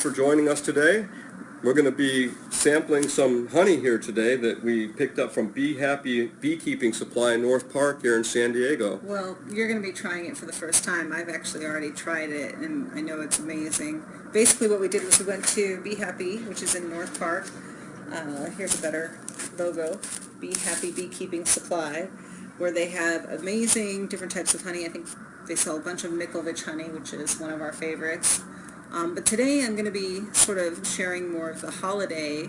for joining us today. We're going to be sampling some honey here today that we picked up from Bee Happy Beekeeping Supply in North Park here in San Diego. Well, you're going to be trying it for the first time. I've actually already tried it, and I know it's amazing. Basically what we did was we went to Bee Happy, which is in North Park. Here's a better logo, Bee Happy Beekeeping Supply, where they have amazing different types of honey. I think they sell a bunch of Mikulvich honey, which is one of our favorites. But today I'm going to be sort of sharing more of the holiday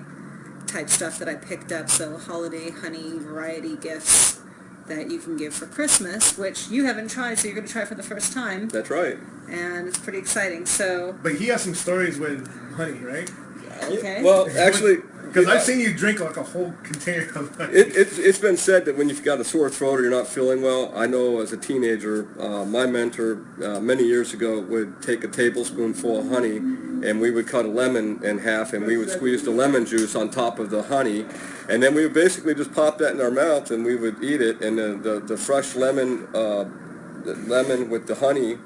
type stuff that I picked up, so holiday honey variety gifts that you can give for Christmas, which you haven't tried, so you're going to try for the first time. That's right. And it's pretty exciting. So. But he has some stories with honey, right? Okay. Well, actually, because I've seen you drink like a whole container of honey. It's been said that when you've got a sore throat or you're not feeling well, I know as a teenager, my mentor many years ago would take a tablespoonful of honey and we would cut a lemon in half and we would squeeze the lemon juice on top of the honey, and then we would basically just pop that in our mouth and we would eat it, and the fresh lemon with the honey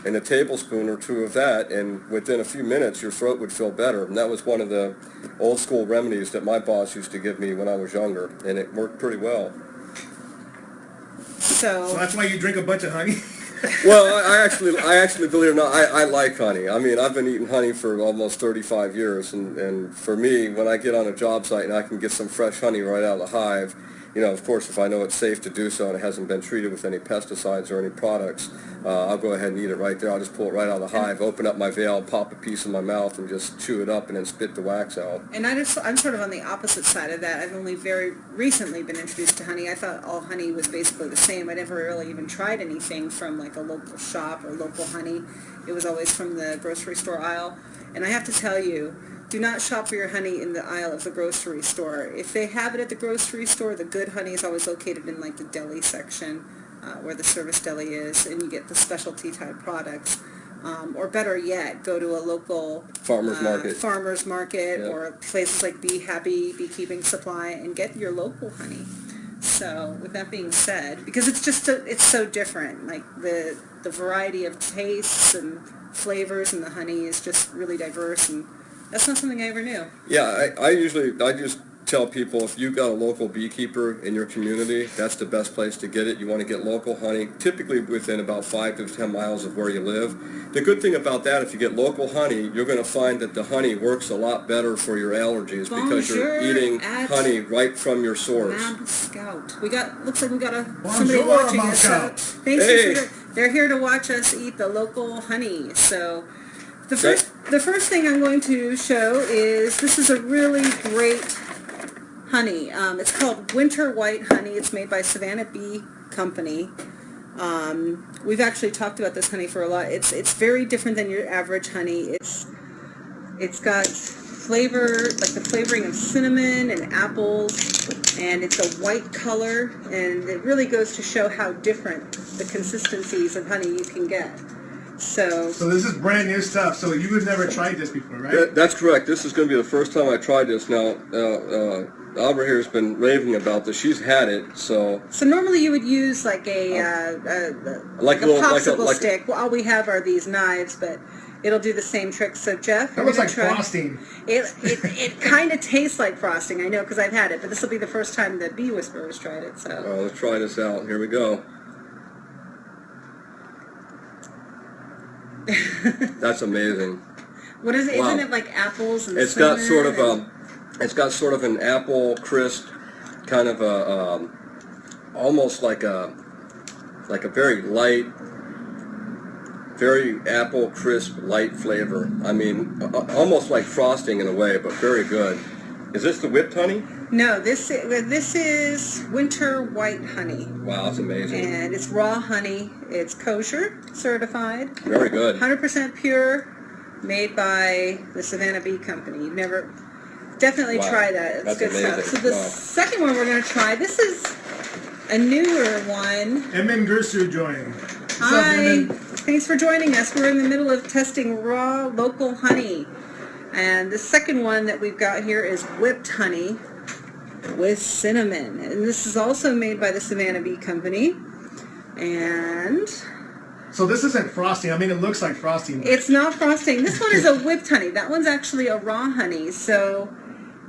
and a tablespoon or two of that, and within a few minutes your throat would feel better. And that was one of the old school remedies that my boss used to give me when I was younger, and it worked pretty well. So that's why you drink a bunch of honey? Well, I actually, believe it or not, I like honey. I mean, I've been eating honey for almost 35 years, and for me, when I get on a job site and I can get some fresh honey right out of the hive, you know, of course, if I know it's safe to do so and it hasn't been treated with any pesticides or any products, I'll go ahead and eat it right there. I'll just pull it right out of the hive, open up my veil, pop a piece in my mouth, and just chew it up and then spit the wax out. And I'm sort of on the opposite side of that. I've only very recently been introduced to honey. I thought all honey was basically the same. I never really even tried anything from like a local shop or local honey. It was always from the grocery store aisle. And I have to tell you, do not shop for your honey in the aisle of the grocery store. If they have it at the grocery store, the good honey is always located in like the deli section, where the service deli is, and you get the specialty type products. Or better yet, go to a local farmer's market Yep. or places like Bee Happy Beekeeping Supply and get your local honey. So with that being said, because it's so different, like the variety of tastes and flavors in the honey is just really diverse, and that's not something I ever knew. Yeah, I just tell people, if you've got a local beekeeper in your community, that's the best place to get it. You want to get local honey, typically within about 5 to 10 miles of where you live. The good thing about that, if you get local honey, you're going to find that the honey works a lot better for your allergies because you're eating honey right from your source. Mab Scout. Looks like we got somebody watching us. They're here to watch us eat the local honey. So the first thing I'm going to show is, this is a really great honey. It's called Winter White Honey. It's made by Savannah Bee Company. We've actually talked about this honey for a lot. It's very different than your average honey. It's got flavor, like the flavoring of cinnamon and apples, and it's a white color, and it really goes to show how different the consistencies of honey you can get. So this is brand new stuff. So you had never tried this before, right? That's correct. This is going to be the first time I tried this. Now, Albert here has been raving about this. She's had it, so. So normally you would use like a popsicle stick. Well, all we have are these knives, but it'll do the same trick. So Jeff, that looks like frosting. It kind of tastes like frosting. I know because I've had it, but this will be the first time the Bee Whisperers tried it. So. Oh, let's try this out. Here we go. That's amazing. What is it? Wow. Isn't it like apples and it's got sort of an apple crisp, kind of a almost like a very light, very apple crisp light flavor. I mean, almost like frosting in a way, but very good. Is this the whipped honey? No, this is Winter White Honey. Wow, that's amazing. And it's raw honey. It's kosher certified. Very good. 100% pure, made by the Savannah Bee Company. You've never definitely try that. It's good amazing. stuff. So the second one we're going to try, this is a newer one. Emin Gursu joined. Hi. Thanks for joining us. We're in the middle of testing raw local honey. And the second one that we've got here is whipped honey with cinnamon. And this is also made by the Savannah Bee Company. And So this isn't frosting. I mean, it looks like frosting. It's not frosting. This one is a whipped honey. That one's actually a raw honey. So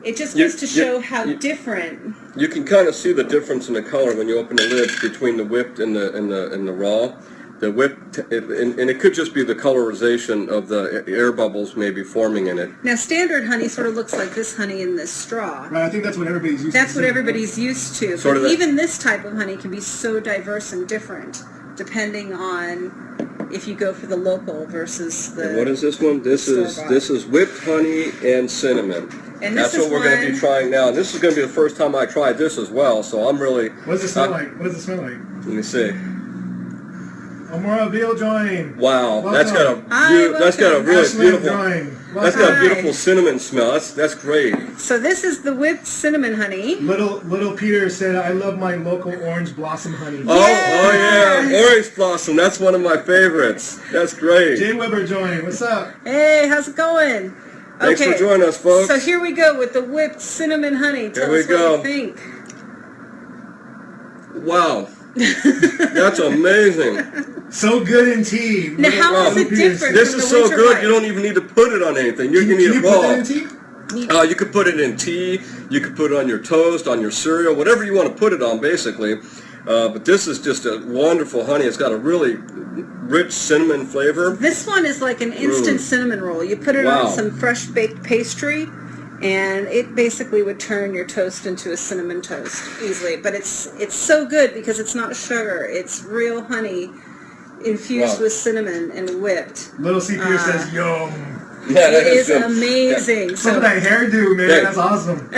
it just goes to show how different. You can kind of see the difference in the color when you open the lid between the whipped and the raw. The whipped, and it could just be the colorization of the air bubbles maybe forming in it. Now, standard honey sort of looks like this honey in this straw. Right, I think that's what everybody's used to. That's what everybody's used to. Sort But of even this type of honey can be so diverse and different, depending on if you go for the local versus the. And what is this one? This is whipped honey and cinnamon. And this That's what we're going to be one- trying now. And this is going to be the first time I tried this as well. So I'm really. What does it smell like? What does it smell like? Let me see. Amora Beal join. Wow, Welcome. that's got a Hi, that's got a really Ashley beautiful. join. That's got a Hi. beautiful cinnamon smell. That's great. So this is the whipped cinnamon honey. Little Peter said, "I love my local orange blossom honey." Oh yeah, orange blossom. That's one of my favorites. That's great. Jay Weber join. What's up? Hey, how's it going? Thanks for joining us, folks. So here we go with the whipped cinnamon honey. Tell we us go. what you think. Wow, that's amazing. So good in tea. Now, how is Little it Peter different? said- This from is the so winter good. white. You don't even need to put it on anything. You can eat Can you it put raw. that in tea? You could put it in tea. You could put it on your toast, on your cereal, whatever you want to put it on, basically. But this is just a wonderful honey. It's got a really rich cinnamon flavor. This one is like an instant cinnamon roll. You put it Wow. on some fresh baked pastry, and it basically would turn your toast into a cinnamon toast easily. But it's so good because it's not sugar. It's real honey infused Wow. with cinnamon and whipped. Little C. Peter says, "Yum." Yeah, It is good. amazing. Some of So, that hairdo, man. Yeah. That's awesome.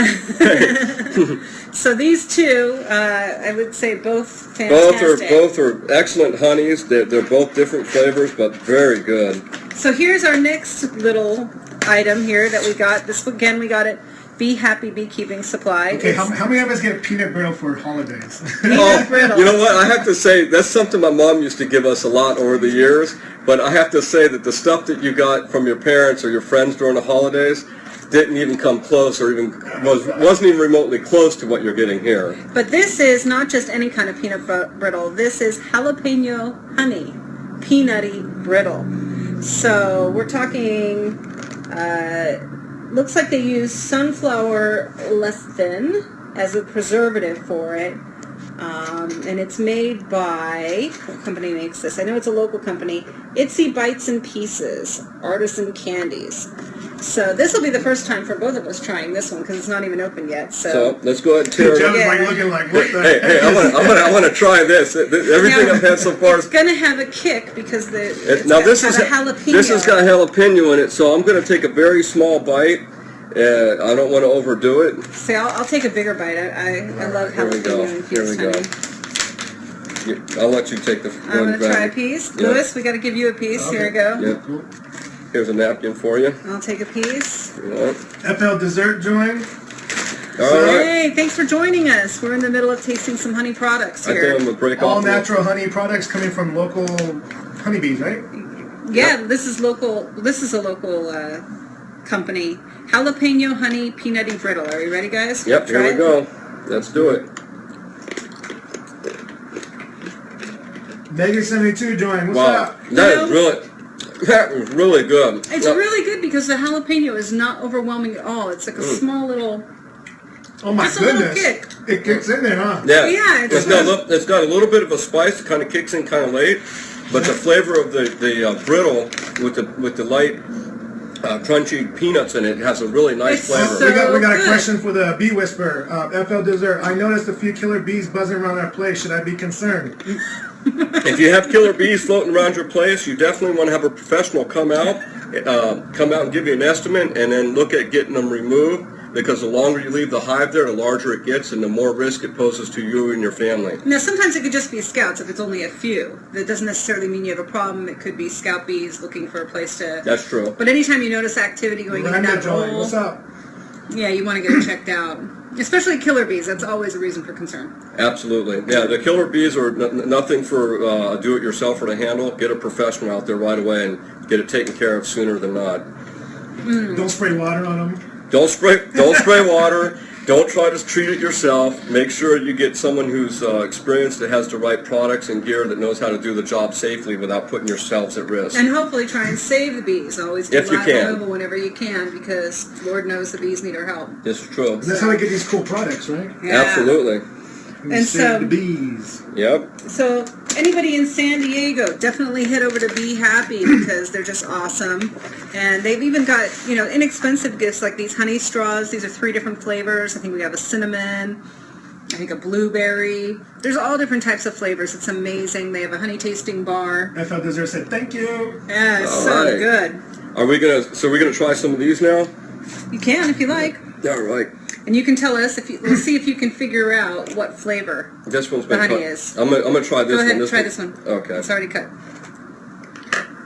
so these two, I would say both fantastic. Both are excellent honeys. They're both different flavors, but very good. So here's our next little item here that we got. This again, we got it. Be Happy Beekeeping Supply. Okay, It's- how many of us get peanut brittle for holidays? Oh, brittle. you know what? I have to say that's something my mom used to give us a lot over the years. But I have to say that the stuff that you got from your parents or your friends during the holidays didn't even come close, or even wasn't even remotely close to what you're getting here. But this is not just any kind of peanut brittle. This is jalapeno honey, peanutty brittle. So we're talking, looks like they use sunflower lecithin as a preservative for it. And it's made by, what company makes this? I know it's a local company. Itsy Bites and Pieces, Artisan Candies. So this will be the first time for both of us trying this one because it's not even open yet. So let's go ahead and tear it Jeff's up. Yeah. like looking like, what the Hey, heck I want to try this. Everything Now, I've had so far it's going to have a kick because it's now this got is a jalapeno. this has got jalapeno in it, so I'm going to take a very small bite. I don't want to overdo it. See, I'll take a bigger bite. I love Here we go. jalapeno Here we infused go. honey. I'll let you take the. I'm going to try a piece. Yeah. Louis, we got to give you a piece. Here we go. Yeah. Cool. Here's a napkin for you. I'll take a piece. Yeah. FL Dessert join. All right. Hey, thanks for joining us. We're in the middle of tasting some honey products I think here. I'm gonna break All off. natural honey products coming from local honeybees, right? Yeah, this is local. This is a local company. Jalapeno honey peanutty brittle. Are you ready, guys? Yep. Try Here we it? go. Let's do it. Mega 72 join. What's Wow. up? That was really good. It's Now- really good because the jalapeno is not overwhelming at all. It's like a small little. Oh my Just a little goodness. kick. It kicks in there, huh? Yeah. Yeah, It's got a little bit of a spice. It kind of kicks in kind of late, but the flavor of the brittle with the light crunchy peanuts in it has a really nice It's flavor. so We got a good. question for the bee whisperer. FL Dessert. I noticed a few killer bees buzzing around our place. Should I be concerned? If you have killer bees floating around your place, you definitely want to have a professional come out and give you an estimate, and then look at getting them removed. Because the longer you leave the hive there, the larger it gets, and the more risk it poses to you and your family. Now, sometimes it could just be scouts if it's only a few. That doesn't necessarily mean you have a problem. It could be scout bees looking for a place to. That's true. But anytime you notice activity going in and Miranda out of join. the What's hole, up? yeah, you want to get it checked out. Especially killer bees. That's always a reason for concern. Absolutely. Yeah, the killer bees are nothing for a do-it-yourselfer to handle. Get a professional out there right away and get it taken care of sooner than not. Don't spray water on them. Don't spray water. Don't try to treat it yourself. Make sure you get someone who's experienced, that has the right products and gear, that knows how to do the job safely without putting yourselves at risk. And hopefully try and save the bees. Always do If you live can. removal whenever you can, because Lord knows the bees need our help. This is true. That's how we get these cool products, right? Yeah. Absolutely. We And save so- the bees. Yep. So anybody in San Diego, definitely head over to Be Happy because they're just awesome. And they've even got, inexpensive gifts like these honey straws. These are 3 different flavors. I think we have a cinnamon, I think a blueberry. There's all different types of flavors. It's amazing. They have a honey tasting bar. FL Dessert said, thank you. Yeah, it's All so right. good. So we're gonna try some of these now? You can if you like. All right. And you can tell us we'll see if you can figure out what flavor. This one's The been honey cut. is. I'm gonna try this Go ahead one. and try this one. Okay. It's already cut.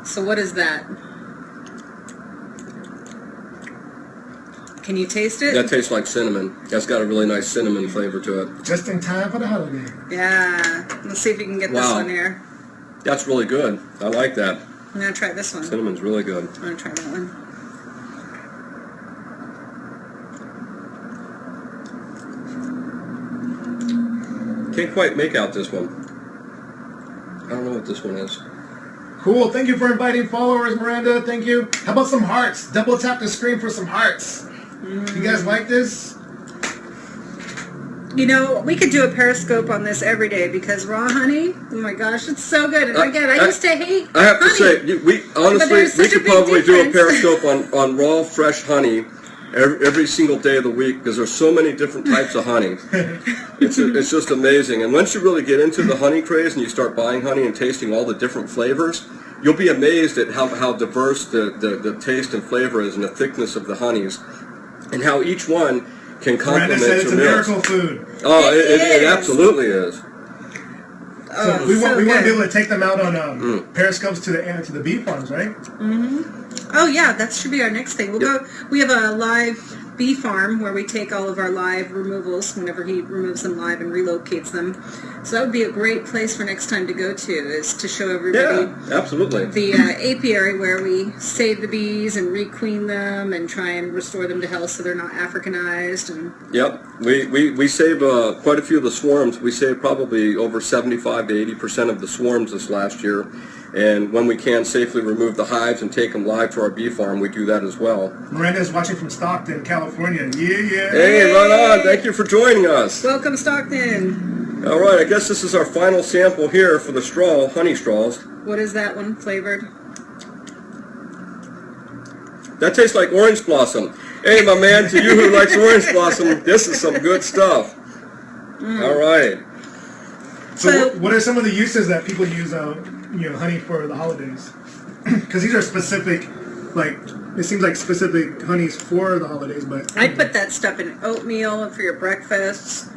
So what is that? Can you taste it? That tastes like cinnamon. That's got a really nice cinnamon flavor to it. Just in time for the holiday. Yeah. Let's see if we can get this Wow. one here. That's really good. I like that. I'm going to try this one. Cinnamon's really good. I'm going to try that one. Can't quite make out this one. I don't know what this one is. Cool. Thank you for inviting followers, Miranda. Thank you. How about some hearts? Double tap the screen for some hearts. You guys like this? We could do a Periscope on this every day because raw honey, oh my gosh, it's so good. And again, I used to hate I have to honey. say, we honestly there's such a could big probably do a difference. Periscope on raw, fresh honey every single day of the week because there's so many different types of honey. It's just amazing. And once you really get into the honey craze and you start buying honey and tasting all the different flavors, you'll be amazed at how diverse the taste and flavor is and the thickness of the honeys and how each one can Miranda complement said it's your a meals. miracle food. Oh, It it is. absolutely is. So we want to good. be able to take them out on periscopes to the bee farms, right? Oh yeah, that should be our next thing. We'll go. We have a live bee farm where we take all of our live removals whenever he removes them live and relocates them. So that would be a great place for next time to go to, is to show everybody Yeah, absolutely. the apiary where we save the bees and requeen them and try and restore them to health so they're not Africanized. And Yep, we saved quite a few of the swarms. We saved probably over 75 to 80% of the swarms this last year. And when we can safely remove the hives and take them live to our bee farm, we do that as well. Miranda is watching from Stockton, California. Yeah. Hey, right on. Thank you for joining us. welcome, Stockton. All right, I guess this is our final sample here for the straw, honey straws. What is that one flavored? That tastes like orange blossom. Hey, my man, to you who likes orange blossom, this is some good stuff. All right. So what are some of the uses that people use, honey for the holidays? Because these are specific, it seems like specific honeys for the holidays, but I put that stuff in oatmeal for your breakfasts.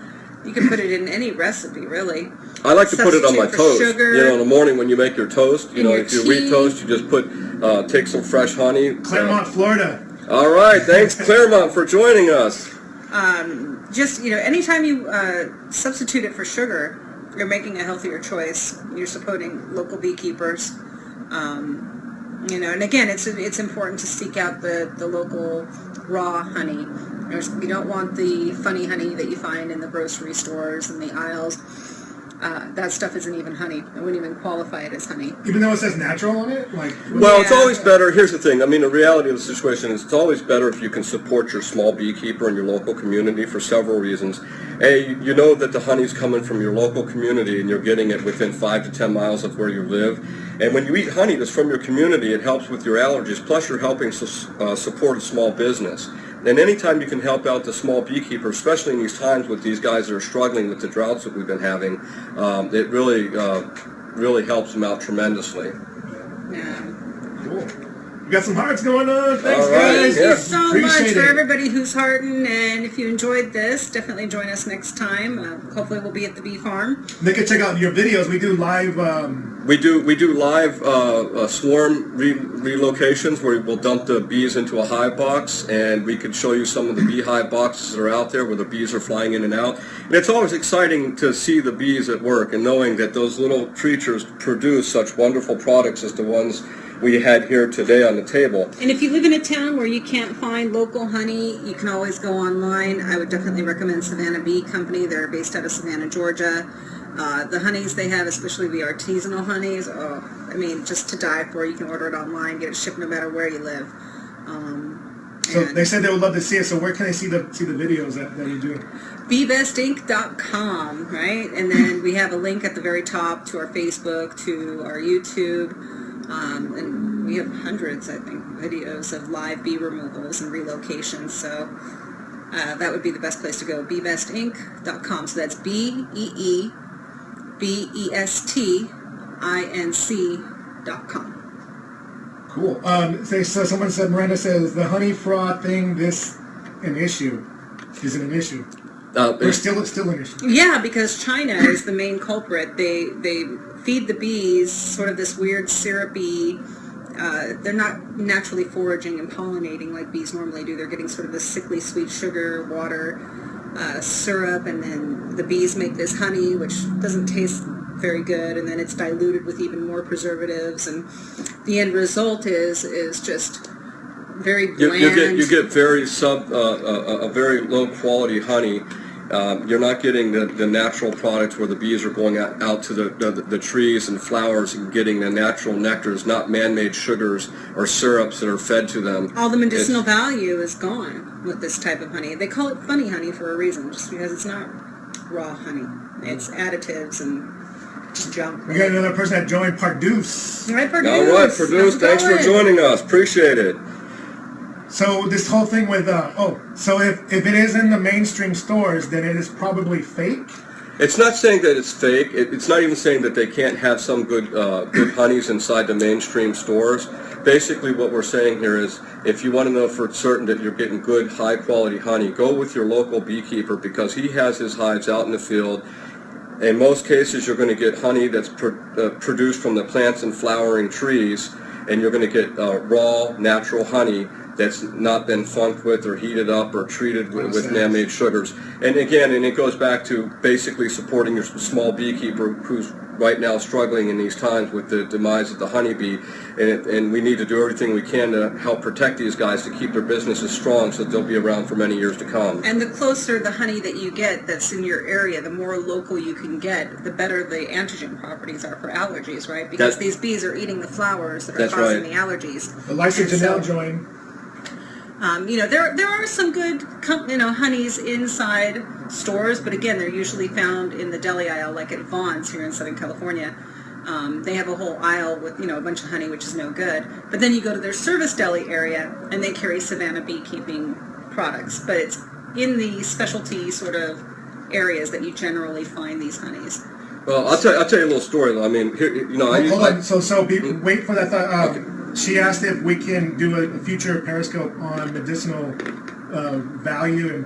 You can put it in any recipe, really. I like to put it on my Substitute for toast. sugar. In the morning when you make your toast, In your if you wheat tea. toast, you just take some fresh honey. Claremont, Florida. All right, thanks Claremont for joining us. Anytime you substitute it for sugar, you're making a healthier choice. You're supporting local beekeepers. And again, it's important to seek out the local raw honey. You don't want the funny honey that you find in the grocery stores and the aisles. That stuff isn't even honey. I wouldn't even qualify it as honey. Even though it says natural on it? Well, it's always better. Here's the thing. The reality of the situation is it's always better if you can support your small beekeeper in your local community for several reasons. A, you know that the honey's coming from your local community and you're getting it within 5 to 10 miles of where you live. And when you eat honey that's from your community, it helps with your allergies, plus you're helping support a small business. And anytime you can help out the small beekeeper, especially in these times with these guys that are struggling with the droughts that we've been having, it really helps them out tremendously. Yeah. Cool. We got some hearts going on. Thanks, All right. guys. Thank Yeah. you so much Appreciate for it. everybody who's hearting, and if you enjoyed this, definitely join us next time. Hopefully we'll be at the bee farm. They can check out your videos. We do live. We do live swarm relocations where we'll dump the bees into a hive box, and we could show you some of the beehive boxes that are out there where the bees are flying in and out. And it's always exciting to see the bees at work and knowing that those little creatures produce such wonderful products as the ones we had here today on the table. And if you live in a town where you can't find local honey, you can always go online. I would definitely recommend Savannah Bee Company. They're based out of Savannah, Georgia. The honeys they have, especially the artisanal honeys, I mean, just to die for. You can order it online, get it shipped no matter where you live. So they said they would love to see it. So where can they see the videos that you're doing? BeBestInc.com, right? And then we have a link at the very top to our Facebook, to our YouTube, and we have hundreds, I think, videos of live bee removals and relocations. So that would be the best place to go. BeBestInc.com. So that's BeBestInc.com. Cool. So someone said, Miranda says, the honey fraud thing, an issue? Is it an issue? Or still an issue? Yeah, because China is the main culprit. They feed the bees sort of this weird syrupy, they're not naturally foraging and pollinating like bees normally do. They're getting sort of this sickly sweet sugar, water, syrup, and then the bees make this honey, which doesn't taste very good, and then it's diluted with even more preservatives, and the end result is just very bland. You get very a very low quality honey. You're not getting the natural products where the bees are going out to the trees and flowers and getting the natural nectars, not man-made sugars or syrups that are fed to them. All the medicinal value is gone with this type of honey. They call it funny honey for a reason, just because it's not raw honey. It's additives and just junk. We got another person that joined, Parduce. Right, Parduce. All right, Parduce, thanks for joining us. Appreciate it. So this whole thing with, so if it is in the mainstream stores, then it is probably fake? It's not saying that it's fake. It's not even saying that they can't have some good honeys inside the mainstream stores. Basically what we're saying here is, if you want to know for certain that you're getting good, high-quality honey, go with your local beekeeper, because he has his hives out in the field. In most cases, you're going to get honey that's produced from the plants and flowering trees, and you're going to get raw, natural honey that's not been funked with or heated up or treated with man-made sugars. And again, it goes back to basically supporting your small beekeeper who's right now struggling in these times with the demise of the honeybee. And we need to do everything we can to help protect these guys to keep their businesses strong so that they'll be around for many years to come. And the closer the honey that you get that's in your area, the more local you can get, the better the antigen properties are for allergies, right? Because these bees are eating the flowers that are causing the allergies. Eliza Janelle joined. There are some good, honeys inside stores, but again, they're usually found in the deli aisle, like at Vaughn's here in Southern California. They have a whole aisle with, a bunch of honey, which is no good. But then you go to their service deli area, and they carry Savannah beekeeping products. But it's in the specialty sort of areas that you generally find these honeys. Well, I'll tell you a little story. I mean, here, Hold on. So wait for that thought. Okay. She asked if we can do a future Periscope on medicinal value and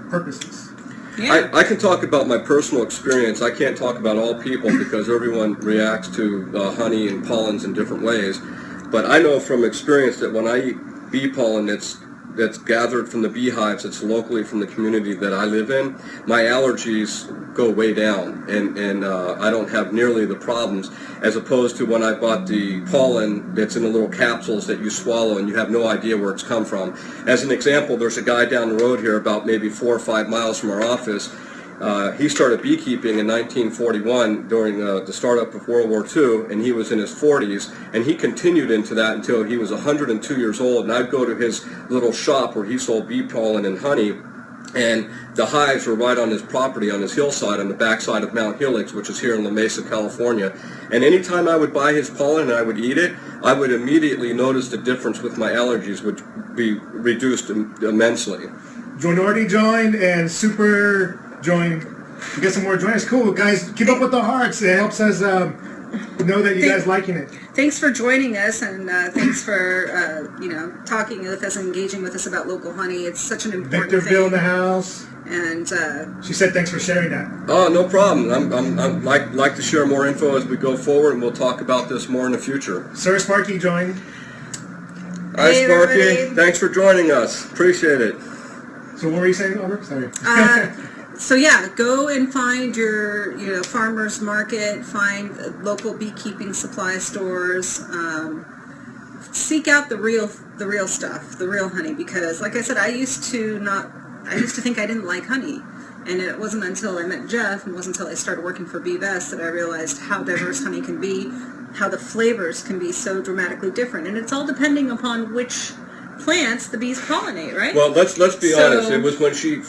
purposes. Yeah. I can talk about my personal experience. I can't talk about all people because everyone reacts to honey and pollens in different ways. But I know from experience that when I eat bee pollen that's gathered from the beehives, that's locally from the community that I live in, my allergies go way down, and I don't have nearly the problems, as opposed to when I bought the pollen that's in the little capsules that you swallow and you have no idea where it's come from. As an example, there's a guy down the road here about maybe 4 or 5 miles from our office. He started beekeeping in 1941 during the startup of World War II, and he was in his 40s, and he continued into that until he was 102 years old. And I'd go to his little shop where he sold bee pollen and honey, and the hives were right on his property, on his hillside, on the backside of Mount Helix, which is here in La Mesa, California. And anytime I would buy his pollen and I would eat it, I would immediately notice the difference with my allergies, would be reduced immensely. Joinorty joined, and Super joined. We get some more joiners. Cool, guys. Keep up with the hearts. It helps us know that you guys liking it. Thanks for joining us, and thanks for talking with us and engaging with us about local honey. It's such an important Victorville thing. in the house. And she said thanks for sharing that. Oh, no problem. I'm like to share more info as we go forward, and we'll talk about this more in the future. Sir Sparky joined. Hi, Hey, Sparky. everybody. Thanks for joining us. Appreciate it. So what were you saying, Albert? Sorry. So yeah, go and find your farmer's market, find local beekeeping supply stores, seek out the real stuff, the real honey, because like I said, I used to think I didn't like honey. And it wasn't until I met Jeff, and it wasn't until I started working for Bee Best that I realized how diverse honey can be, how the flavors can be so dramatically different. And it's all depending upon which plants the bees pollinate, right? Well, let's be honest. It was when she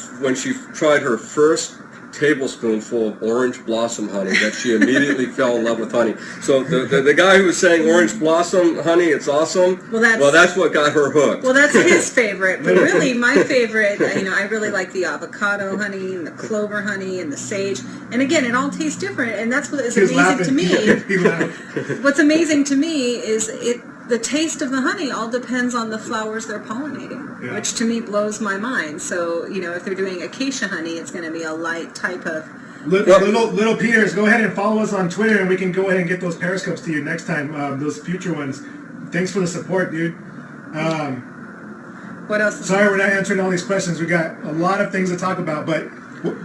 tried her first tablespoonful of orange blossom honey that she immediately fell in love with honey. So the guy who was saying orange blossom honey, it's awesome. Well, that's what got her hooked. Well, that's his favorite, but really my favorite, I really like the avocado honey and the clover honey and the sage. And again, it all tastes different, and that's what is amazing to me. What's amazing to me is the taste of the honey all depends on the flowers they're pollinating, which to me blows my mind. So, if they're doing acacia honey, it's going to be a light type of... Little Peters, go ahead and follow us on Twitter, and we can go ahead and get those periscopes to you next time, those future ones. Thanks for the support, dude. What else? Sorry we're not answering all these questions. We got a lot of things to talk about, but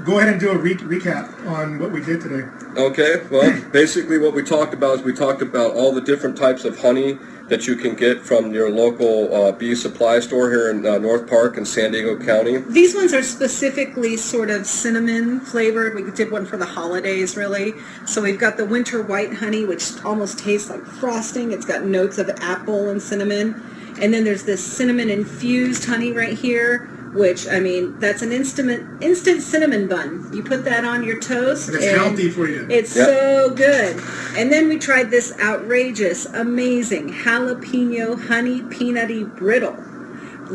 go ahead and do a recap on what we did today. Okay, well, basically what we talked about is we talked about all the different types of honey that you can get from your local bee supply store here in North Park in San Diego County. These ones are specifically sort of cinnamon flavored. We did one for the holidays, really. So we've got the winter white honey, which almost tastes like frosting. It's got notes of apple and cinnamon. And then there's this cinnamon infused honey right here, which, that's an instant cinnamon bun. You put that on your toast. And it's healthy for you. It's so good. And then we tried this outrageous, amazing jalapeno honey peanutty brittle,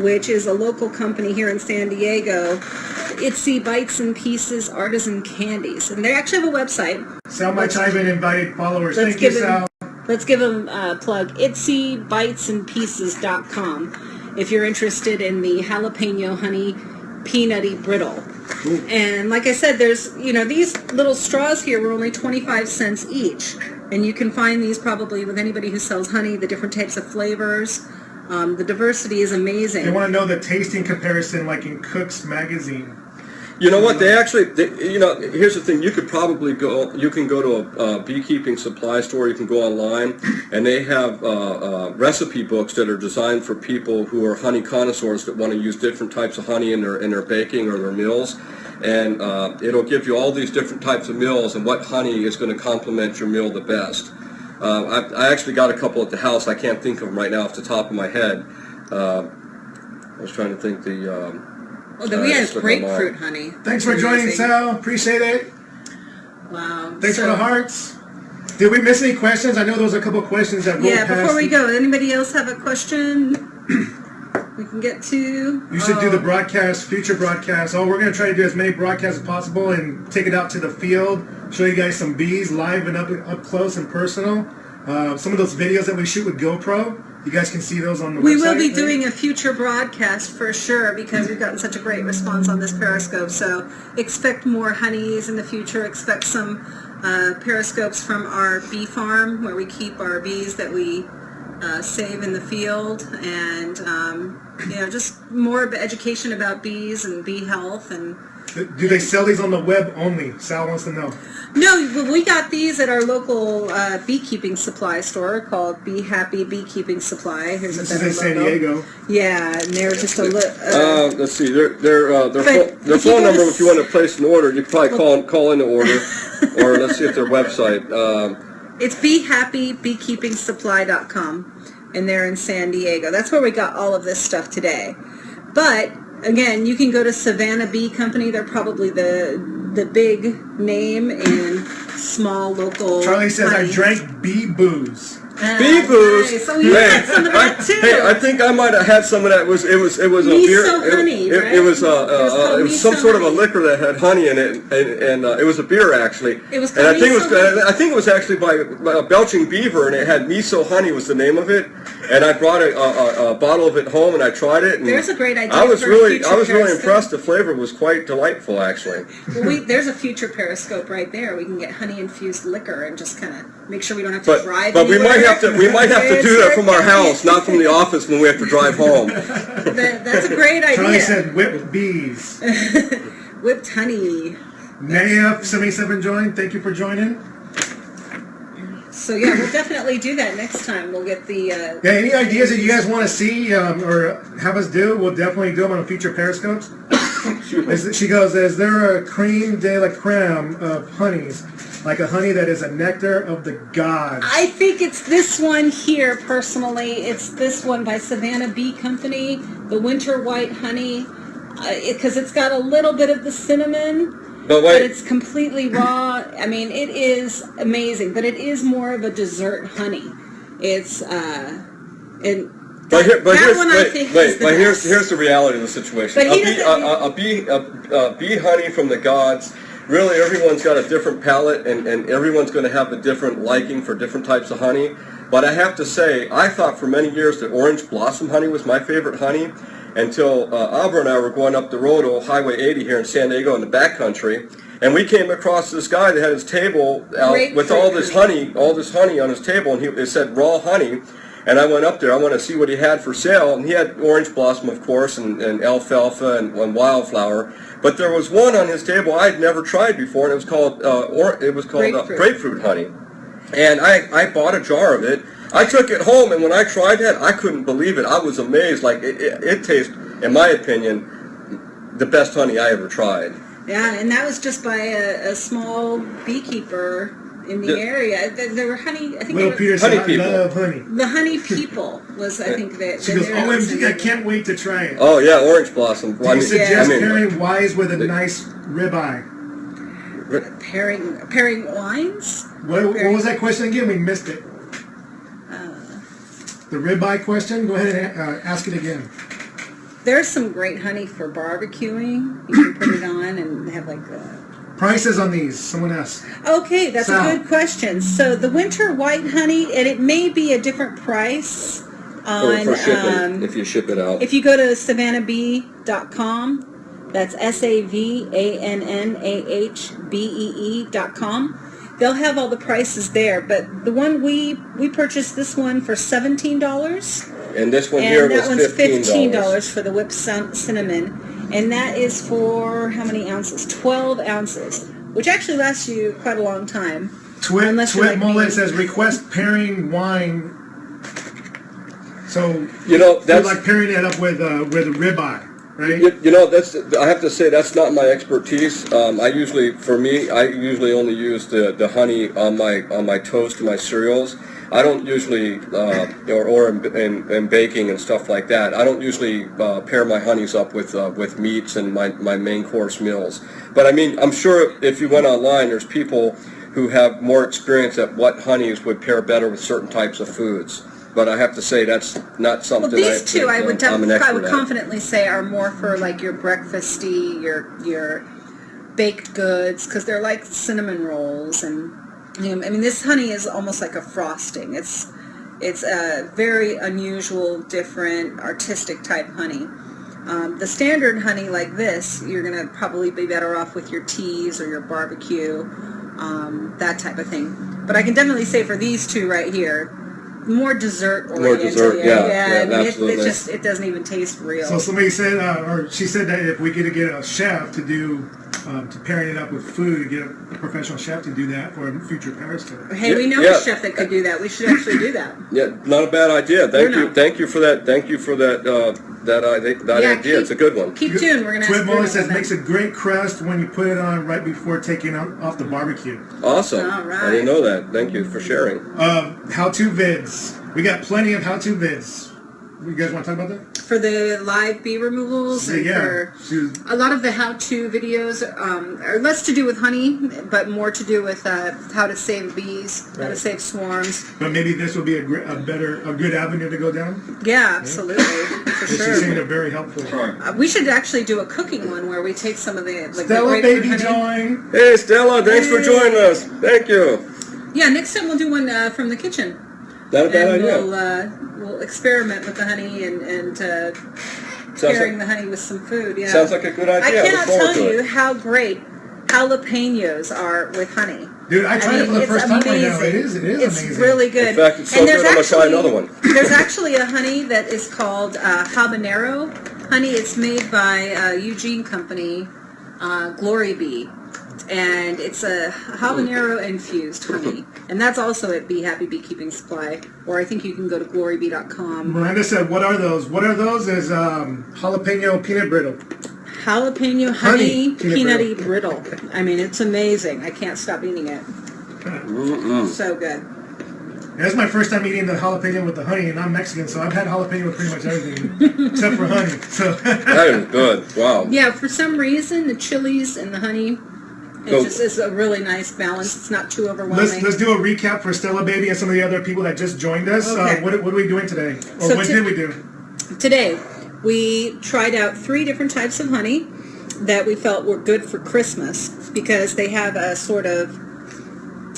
which is a local company here in San Diego. Itsy Bites and Pieces Artisan Candies. And they actually have a website. Sal might chime in, invited followers. Thank you, Sal. Let's give them a plug. itsybitesandpieces.com. If you're interested in the jalapeno honey peanutty brittle. Ooh. And like I said, there's, these little straws here were only 25 cents each. And you can find these probably with anybody who sells honey, the different types of flavors. The diversity is amazing. They want to know the tasting comparison like in Cook's magazine. You know what? Here's the thing. You can go to a beekeeping supply store. You can go online, and they have recipe books that are designed for people who are honey connoisseurs that want to use different types of honey in their baking or their meals. And it'll give you all these different types of meals and what honey is going to complement your meal the best. I actually got a couple at the house. I can't think of them right now off the top of my head. I was trying to think we had grapefruit honey. Thanks for joining, Sal. Appreciate it. Wow. Thanks for the hearts. Did we miss any questions? I know there was a couple of questions that rolled past. Before we go, anybody else have a question we can get to? You should do the future broadcast. We're going to try to do as many broadcasts as possible and take it out to the field, show you guys some bees live and up close and personal. Some of those videos that we shoot with GoPro, you guys can see those on the website. We will be doing a future broadcast for sure because we've gotten such a great response on this Periscope. So expect more honeys in the future. Expect some Periscopes from our bee farm where we keep our bees that we save in the field, and just more education about bees and bee health. And do they sell these on the web only? Sal wants to know. No, we got these at our local beekeeping supply store called Be Happy Beekeeping Supply. Here's this is in San Diego. Yeah, and they're just a little... let's see, their phone number, if you want to place an order, you can probably call in the order, or let's see if their website... It's BeHappyBeekeepingSupply.com, and they're in San Diego. That's where we got all of this stuff today. But, again, you can go to Savannah Bee Company. They're probably the big name in small local Charlie says, honey. I drank bee booze. Bee booze. Nice. So you had some of that too. Hey, I think I might have had some of that. It was a beer. Honey, right? It was some sort of a liquor that had honey in it, and it was a beer actually. It was. And I think it was actually by Belching Beaver, and it had miso honey was the name of it. And I brought a bottle of it home, and I tried it. And there's a great idea. I was really impressed. The flavor was quite delightful, actually. Well, there's a future Periscope right there. We can get honey infused liquor and just kind of make sure we don't have to drive. But we might have to do that from our house, not from the office when we have to drive home. That's a great idea. Charlie said whipped bees. Whipped honey. Naya77 joined. Thank you for joining. So yeah, we'll definitely do that next time. We'll get the. Yeah, any ideas that you guys want to see or have us do, we'll definitely do them on future Periscopes. She goes, is there a creme de la creme of honeys? Like a honey that is a nectar of the gods? I think it's this one here, personally. It's this one by Savannah Bee Company, the Winter White Honey, because it's got a little bit of the cinnamon. But But wait, it's completely raw. I mean, it is amazing, but it is more of a dessert honey. It's and but that here's one I think is the best. here's the reality of the situation. But he doesn't- A bee honey from the gods. Really, everyone's got a different palate, and everyone's going to have a different liking for different types of honey. But I have to say, I thought for many years that orange blossom honey was my favorite honey, until Abra and I were going up the road on Highway 80 here in San Diego in the backcountry, and we came across this guy that had his table out with all this honey on his table, and it said raw honey. And I went up there. I wanted to see what he had for sale, and he had orange blossom, of course, and alfalfa and wildflower. But there was one on his table I had never tried before, and it was called grapefruit honey. And I bought a jar of it. I took it home, and when I tried that, I couldn't believe it. I was amazed. Like it tastes, in my opinion, the best honey I ever tried. Yeah, and that was just by a small beekeeper in the area. There were honey. I think Little Peter said, Honey I people. love honey. the honey people was. I think that. She goes, OMG, I can't wait to try it. Oh yeah, orange blossom. Do you suggest I mean, pairing wise with a nice ribeye? Pairing wines. What was that question again? We missed it. The ribeye question? Go ahead and ask it again. There's some great honey for barbecuing. You can put it on and have like Prices on these, someone asked. Okay, that's Sal. a good question. So the winter white honey, and it may be a different price on for shipping, if you ship it out. if you go to savannahbee.com. That's SAVANNAHBEE.com. They'll have all the prices there, but the one we purchased this one for $17. And this one And here that was one's $15. $15 for the whipped cinnamon. And that is for how many ounces? 12 ounces, which actually lasts you quite a long time. Unless you're like Mullet me. says request pairing wine. So That's they're like pairing that up with a ribeye, right? that's. I have to say that's not my expertise. I usually only use the honey on my toast and my cereals. I don't usually, or in baking and stuff like that. I don't usually pair my honeys up with meats and my main course meals. But I mean, I'm sure if you went online, there's people who have more experience at what honeys would pair better with certain types of foods. But I have to say that's not something. Well, these two I would I'm an expert I would at. confidently say are more for like your breakfasty, your baked goods, because they're like cinnamon rolls. And I mean, this honey is almost like a frosting. It's a very unusual, different, artistic type honey. The standard honey like this, you're going to probably be better off with your teas or your barbecue, that type of thing. But I can definitely say for these two right here, more dessert oriented. More dessert, yeah, I mean, absolutely. it doesn't even taste real. So somebody said, or she said that if we could get a chef to do, to pairing it up with food, to get a professional chef to do that for a future Periscope. Hey, we know a chef that could do that. We should actually do that. Yeah, not a bad idea. Thank you for that. Thank you for that idea. It's a good one. Keep tuned. We're gonna. Twit ask Mullet Bruno says about makes a great crust when you put it on right before taking off the barbecue. Awesome. All right. I didn't know that. Thank you for sharing. How-to vids. We got plenty of how-to vids. You guys want to talk about that? that. For the live bee removals and for a lot of the how-to videos are less to do with honey, but more to do with how to save bees, how to save swarms. But maybe this will be a good avenue to go down. Yeah, absolutely, for She's sure. saying they're very helpful. We should actually do a cooking one where we take some of the Stella the baby honey. join. Hey Stella, thanks for joining us. Thank you. Yeah, next time we'll do one from the kitchen. Not a bad And idea. we'll experiment with the honey and Sounds pairing like, the honey with some food. Yeah. sounds like a good idea. I look cannot forward tell to you it. how great jalapenos are with honey. Dude, I tried it for the it's first time right now. amazing. It is It's amazing. really good. In fact, it's so and there's good, I'm gonna try actually, another one. There's actually a honey that is called habanero honey. It's made by Eugene Company, Glory Bee. and it's a habanero infused honey, and that's also at Bee Happy Beekeeping Supply, or I think you can go to glorybee.com. Miranda said, "What are those? What are those?" Is jalapeno peanut brittle. Jalapeno honey peanut peanutty brittle. I mean, it's amazing. I can't stop eating it. So good. That's my first time eating the jalapeno with the honey, and I'm Mexican, so I've had jalapeno with pretty much everything except for honey. So That is good. Wow. Yeah, for some reason, the chilies and the honey, it just is a really nice balance. It's not too overwhelming. let's do a recap for Stella Baby and some of the other people that just joined us. Okay. What are we doing today? Or So what did we do? Today, we tried out 3 different types of honey that we felt were good for Christmas because they have a sort of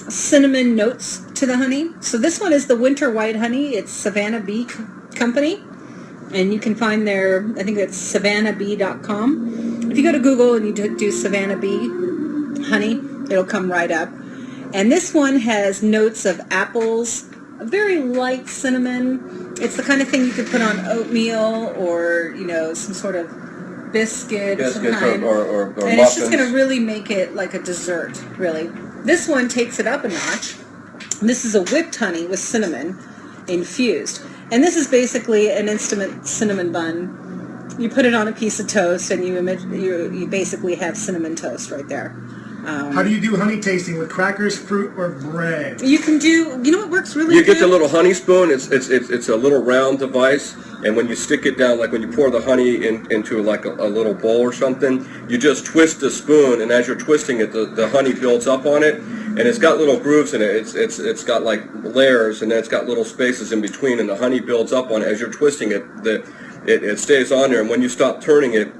cinnamon notes to the honey. So this one is the Winter White Honey. It's Savannah Bee Company, and you can find their, I think it's savannahbee.com. If you go to Google and you do Savannah Bee honey, it'll come right up. And this one has notes of apples, a very light cinnamon. It's the kind of thing you could put on oatmeal or, you know, some sort of biscuit of some kind. Or And muffins. it's just going to really make it like a dessert, really. This one takes it up a notch. This is a whipped honey with cinnamon infused. And this is basically an instant cinnamon bun. You put it on a piece of toast and you basically have cinnamon toast right there. How do you do honey tasting with crackers, fruit, or bread? You can do, you know what works really You good? get the little honey spoon. It's a little round device, and when you stick it down, like when you pour the honey into like a little bowl or something, you just twist the spoon, and as you're twisting it, the honey builds up on it, and it's got little grooves in it. It's got like layers, and then it's got little spaces in between, and the honey builds up on it. As you're twisting it, it stays on there, and when you stop turning it,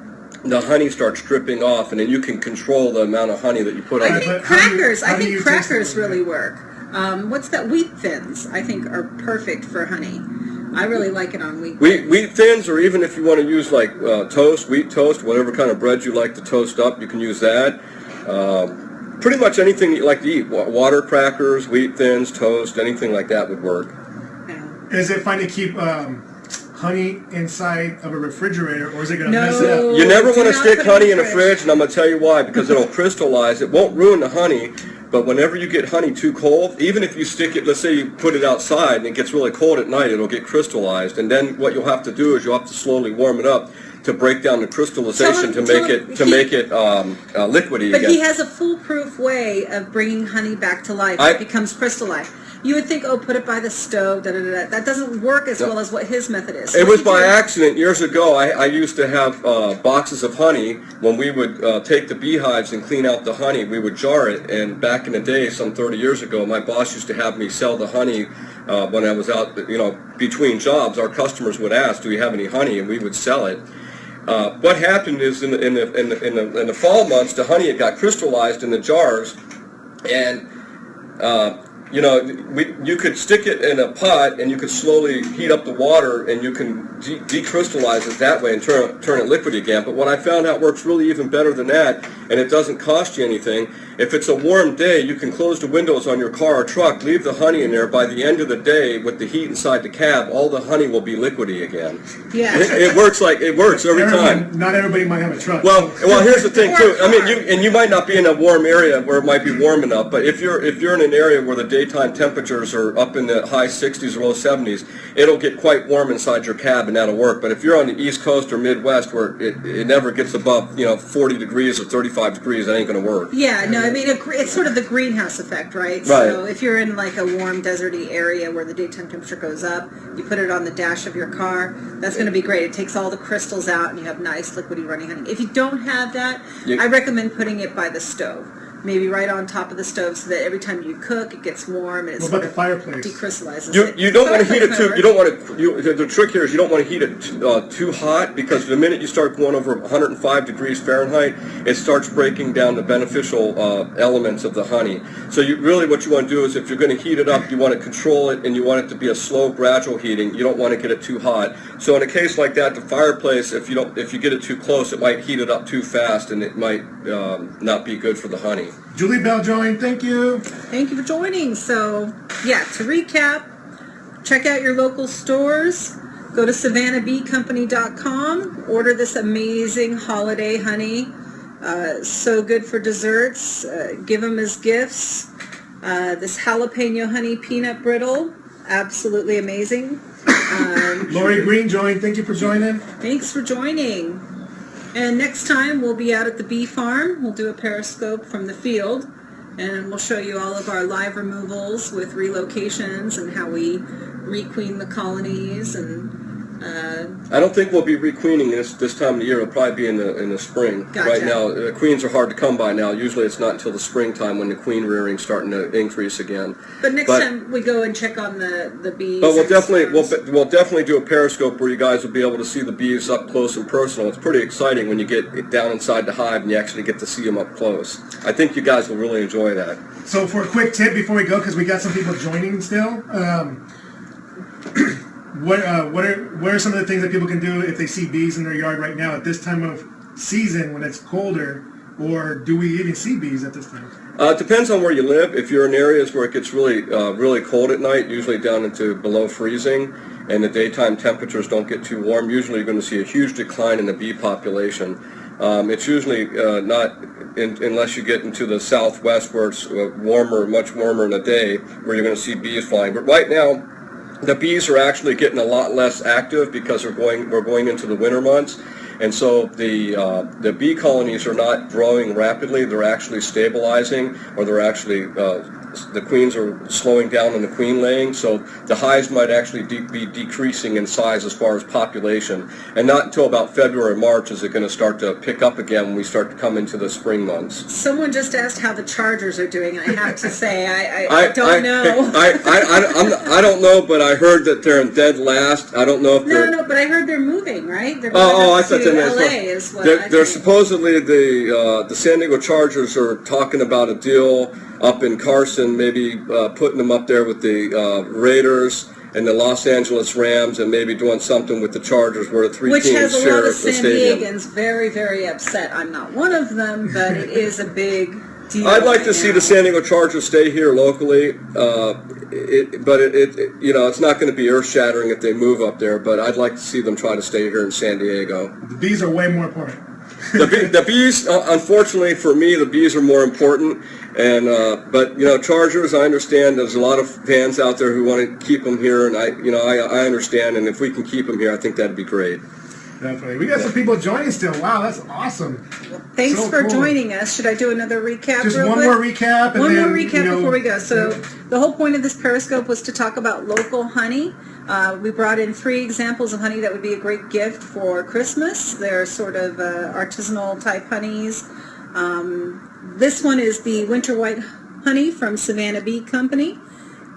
the honey starts dripping off, and then you can control the amount of honey that you put on I it. think But how do you- crackers, how I do think you crackers taste it? really work. What's that? Wheat thins, I think, are perfect for honey. I really like it on wheat thins. Wheat thins, or even if you want to use like toast, wheat toast, whatever kind of bread you like to toast up, you can use that. Pretty much anything you like to eat. Water crackers, wheat thins, toast, anything like that would work. Yeah. Is it fine to keep honey inside of a refrigerator, or is it going to No. mess it up? You never do want to not stick put it honey in in the a fridge. fridge, and I'm going to tell you why, because it'll crystallize. It won't ruin the honey, but whenever you get honey too cold, even if you stick it, let's say you put it outside and it gets really cold at night, it'll get crystallized. And then what you'll have to do is you'll have to slowly warm it up to break down the crystallization to make it liquidy But again. he has a foolproof way of bringing honey back to life. I- It becomes crystalline. You would think, oh, put it by the stove, da-da-da-da. That doesn't work as well as what his method is. It What was you by do- accident years ago. I used to have boxes of honey. When we would take the beehives and clean out the honey, we would jar it. And back in the day, some 30 years ago, my boss used to have me sell the honey when I was out, between jobs. Our customers would ask, "Do you have any honey?" And we would sell it. What happened is in the fall months, the honey had got crystallized in the jars, and you could stick it in a pot and you could slowly heat up the water and you can decrystallize it that way and turn it liquid again. But what I found out works really even better than that, and it doesn't cost you anything. If it's a warm day, you can close the windows on your car or truck, leave the honey in there. By the end of the day, with the heat inside the cab, all the honey will be liquidy again. Yeah. It works every time. Not everybody might have a truck. Well, here's the thing too. I mean, you might not be in a warm area where it might be warm enough, but if you're in an area where the daytime temperatures are up in the high 60s or low 70s, it'll get quite warm inside your cab, and that'll work. But if you're on the East Coast or Midwest where it never gets above 40 degrees or 35 degrees, that ain't gonna work. Yeah, no, I mean, it's sort of the greenhouse effect, right? Right. So if you're in like a warm, deserty area where the daytime temperature goes up, you put it on the dash of your car, that's going to be great. It takes all the crystals out and you have nice liquidy running honey. If you don't have that, I recommend putting it by the stove. Maybe right on top of the stove so that every time you cook, it gets warm and it What sort about of the fireplace? decrystallizes it. You don't want to heat it Fireplace too. You don't want to. The trick here is you don't want to heat it too hot, because the minute you start going over 105 degrees Fahrenheit, it starts breaking down the beneficial elements of the honey. So what you want to do is, if you're going to heat it up, you want to control it and you want it to be a slow, gradual heating. You don't want to get it too hot. So in a case like that, the fireplace, if you get it too close, it might heat it up too fast and it might not be good for the honey. Julie Bell joined. Thank you. Thank you for joining. So, yeah, to recap, check out your local stores. Go to SavannahBeeCompany.com. Order this amazing holiday honey. So good for desserts. Give them as gifts. This jalapeno honey peanut brittle, absolutely amazing. Lori Green joined. Thank you for joining. Thanks for joining. And next time we'll be out at the bee farm. We'll do a periscope from the field, and we'll show you all of our live removals with relocations and how we requeen the colonies. And I don't think we'll be requeening this time of the year. It'll probably be in the spring. Gotcha. Right now, the queens are hard to come by now. Usually it's not until the springtime when the queen rearing's starting to increase again. but next time we go and check on the bees. But we'll and definitely swarms. we'll definitely do a periscope where you guys will be able to see the bees up close and personal. It's pretty exciting when you get down inside the hive and you actually get to see them up close. I think you guys will really enjoy that. So for a quick tip before we go, because we got some people joining still, what are some of the things that people can do if they see bees in their yard right now at this time of season when it's colder, or do we even see bees at this time? It depends on where you live. If you're in areas where it gets really cold at night, usually down into below freezing, and the daytime temperatures don't get too warm, usually you're going to see a huge decline in the bee population. It's usually not unless you get into the southwest where it's warmer, much warmer in the day, where you're going to see bees flying. But right now, the bees are actually getting a lot less active because we're going into the winter months, and so the bee colonies are not growing rapidly. They're actually stabilizing, or they're actually the queens are slowing down in the queen laying. So the hives might actually be decreasing in size as far as population, and not until about February or March is it going to start to pick up again when we start to come into the spring months. Someone just asked how the Chargers are doing, and I have to say I don't know. I don't know, but I heard that they're in dead last. I don't know if they're... No, but I heard they're moving, right? They're I thought to they LA is what they're supposedly the San Diego Chargers are talking about a deal up in Carson, maybe putting them up there with the Raiders and the Los Angeles Rams, and maybe doing something with the Chargers where the three which teams has a share lot the of San stadium. Diegans very, very upset. I'm not one of them, but it is a big deal. I'd like right to see now. the San Diego Chargers stay here locally, but it's not going to be earth-shattering if they move up there. But I'd like to see them try to stay here in San Diego. The bees are way more important. The bees, unfortunately for me, the bees are more important. And but Chargers, I understand there's a lot of fans out there who want to keep them here, and I understand. And if we can keep them here, I think that'd be great. Definitely. We got some people joining still. Wow, that's awesome. Thanks So for cool. joining us. Should I do another recap? Just real one quick? more recap. And One then, more recap before we go. So the whole point of this Periscope was to talk about local honey. We brought in 3 examples of honey that would be a great gift for Christmas. They're sort of artisanal type honeys. This one is the Winter White Honey from Savannah Bee Company.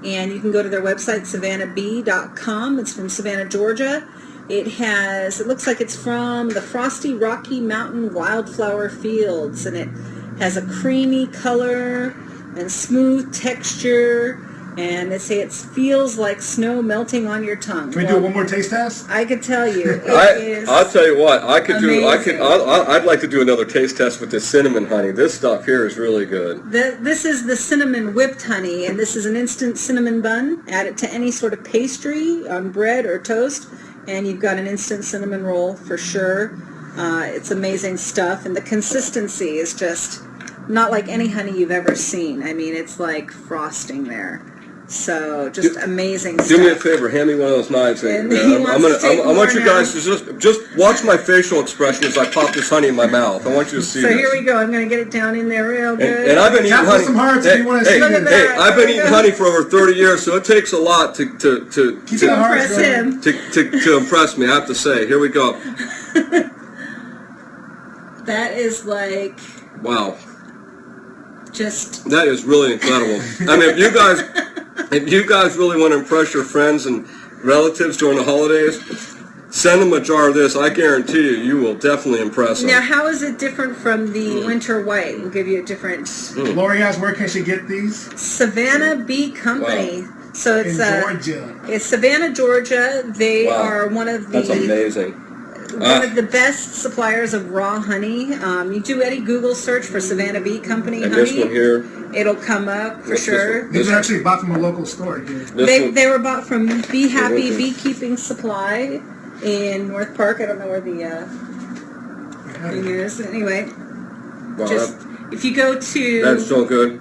And you can go to their website, savannahbee.com. It's from Savannah, Georgia. It looks like it's from the Frosty Rocky Mountain Wildflower Fields, and it has a creamy color and smooth texture, and they say it feels like snow melting on your tongue. Can we do one more taste test? I could tell you, it is I'll tell you what, amazing. I'd like to do another taste test with this cinnamon honey. This stuff here is really good. This is the cinnamon whipped honey, and this is an instant cinnamon bun. Add it to any sort of pastry on bread or toast, and you've got an instant cinnamon roll for sure. It's amazing stuff, and the consistency is just not like any honey you've ever seen. I mean, it's like frosting there. So just amazing stuff. Do me a favor, hand me one of those knives. And he wants to take I want more you guys to just watch my facial expression as I pop this honey in my mouth. I want you to see So this. here we go. I'm going to get it down in there real good. And I've been eating Tap honey. with some hearts if you want to see Look at it. that. I've been eating honey for over 30 years, so it takes a lot to Keep the hearts impress going. him. to impress me. I have to say. Here we go. That is like Wow, just that is really incredible. I mean, if you guys really want to impress your friends and relatives during the holidays, send them a jar of this. I guarantee you will definitely impress them. now. How is it different from the Winter White? We'll give you a different Lori asks, where can she get these? Savannah Bee Company. So In it's Georgia. It's Savannah, Georgia. They Wow. are one of That's amazing. the best suppliers of raw honey. You do any Google search for Savannah Bee Company And honey, this one here. it'll come up for What's this sure. one? These are actually bought from a local store here. They were bought from Bee Happy Okay. Beekeeping Supply in North Park. I don't know where the thing is. Anyway, Wow, Just if you go to that's so good.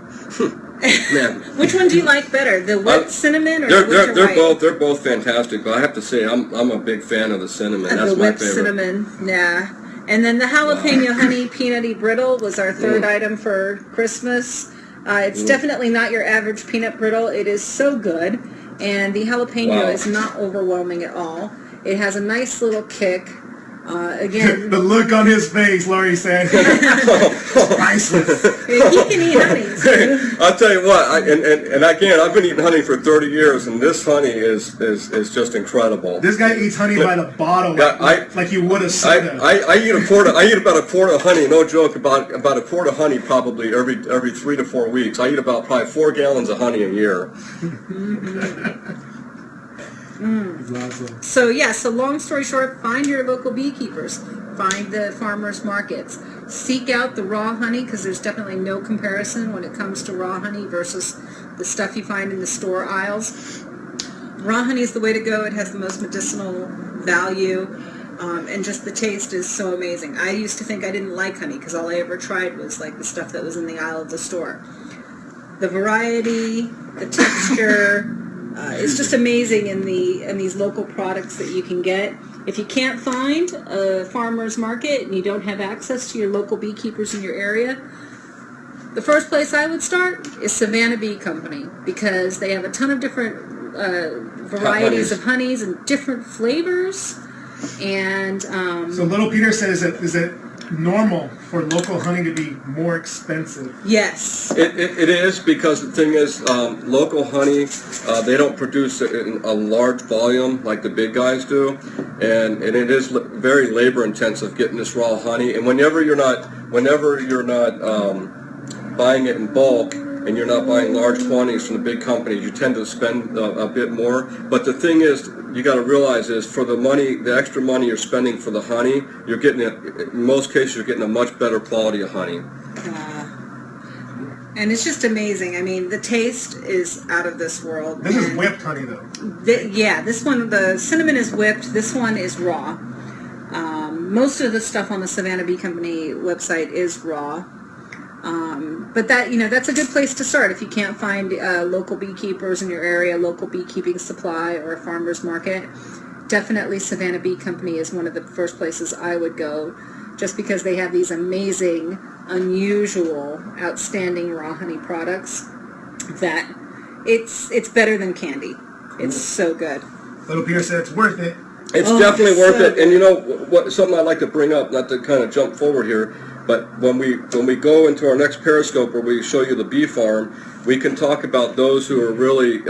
Man. which one do you like better, the whipped cinnamon or the whipped white? They're both fantastic, but I have to say I'm a big fan of the cinnamon. That's The my whipped favorite. cinnamon, yeah. And then the jalapeno honey peanutty brittle was our third item for Christmas. It's definitely not your average peanut brittle. It is so good, and the jalapeno is not overwhelming at all. It has a nice little kick. Again, The look on his face, Laurie said. Priceless. he can eat honey. I'll tell you what, and again, I've been eating honey for 30 years, and this honey is just incredible. This guy eats honey by the bottle, Yeah, like you would a soda. I eat about a quart of honey. No joke, about a quart of honey probably every 3 to 4 weeks. I eat about probably 4 gallons of honey a year. Awesome. So yeah, so long story short, find your local beekeepers, find the farmers markets, seek out the raw honey, because there's definitely no comparison when it comes to raw honey versus the stuff you find in the store aisles. Raw honey is the way to go. It has the most medicinal value, and just the taste is so amazing. I used to think I didn't like honey because all I ever tried was like the stuff that was in the aisle of the store. The variety, the texture, it's just amazing in these local products that you can get. If you can't find a farmer's market and you don't have access to your local beekeepers in your area, the first place I would start is Savannah Bee Company, because they have a ton of different varieties of honeys and different flavors. And So Little Peter says, is it normal for local honey to be more expensive? yes, It is, because the thing is, local honey, they don't produce it in a large volume like the big guys do, and it is very labor intensive getting this raw honey. And whenever you're not buying it in bulk, and you're not buying large quantities from the big companies, you tend to spend a bit more. But the thing is, you got to realize is, for the extra money you're spending for the honey, you're getting it. In most cases, you're getting a much better quality of honey. and it's just amazing. I mean, the taste is out of this world. This is whipped honey, though. Yeah, this one, the cinnamon is whipped. This one is raw. Most of the stuff on the Savannah Bee Company website is raw. But that's a good place to start if you can't find local beekeepers in your area, local beekeeping supply, or a farmer's market. Definitely Savannah Bee Company is one of the first places I would go, just because they have these amazing, unusual, outstanding raw honey products that it's better than candy. It's so good. Little Peter said it's worth it. It's definitely worth it. And you know what? Something I'd like to bring up, not to kind of jump forward here, but when we go into our next Periscope where we show you the bee farm, we can talk about those who are really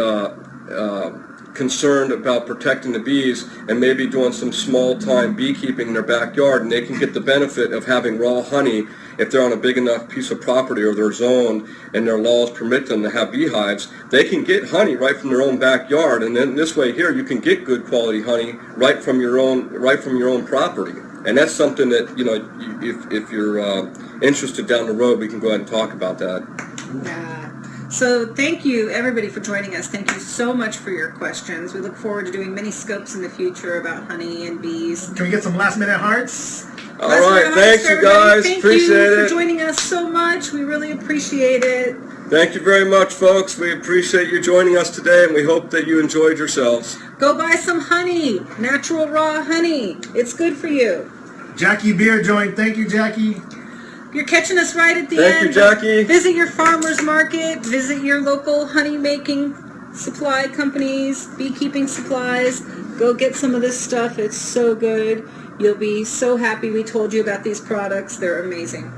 concerned about protecting the bees and maybe doing some small-time beekeeping in their backyard, and they can get the benefit of having raw honey if they're on a big enough piece of property or they're zoned and their laws permit them to have beehives. They can get honey right from their own backyard, and then this way here you can get good quality honey right from your own property. And that's something that, if you're interested down the road, we can go ahead and talk about that. So thank you, everybody, for joining us. Thank you so much for your questions. We look forward to doing many scopes in the future about honey and bees. Can we get some last-minute hearts? All right, thanks, you guys. Appreciate it. Thank you for it. joining us so much. We really appreciate it. Thank you very much, folks. We appreciate you joining us today, and we hope that you enjoyed yourselves. Go buy some honey, natural raw honey. It's good for you. Jackie Beer joined. Thank you, Jackie. You're catching us right at the end. Thank you, Jackie. Visit your farmer's market. Visit your local honey-making supply companies, beekeeping supplies. Go get some of this stuff. It's so good. You'll be so happy we told you about these products. They're amazing.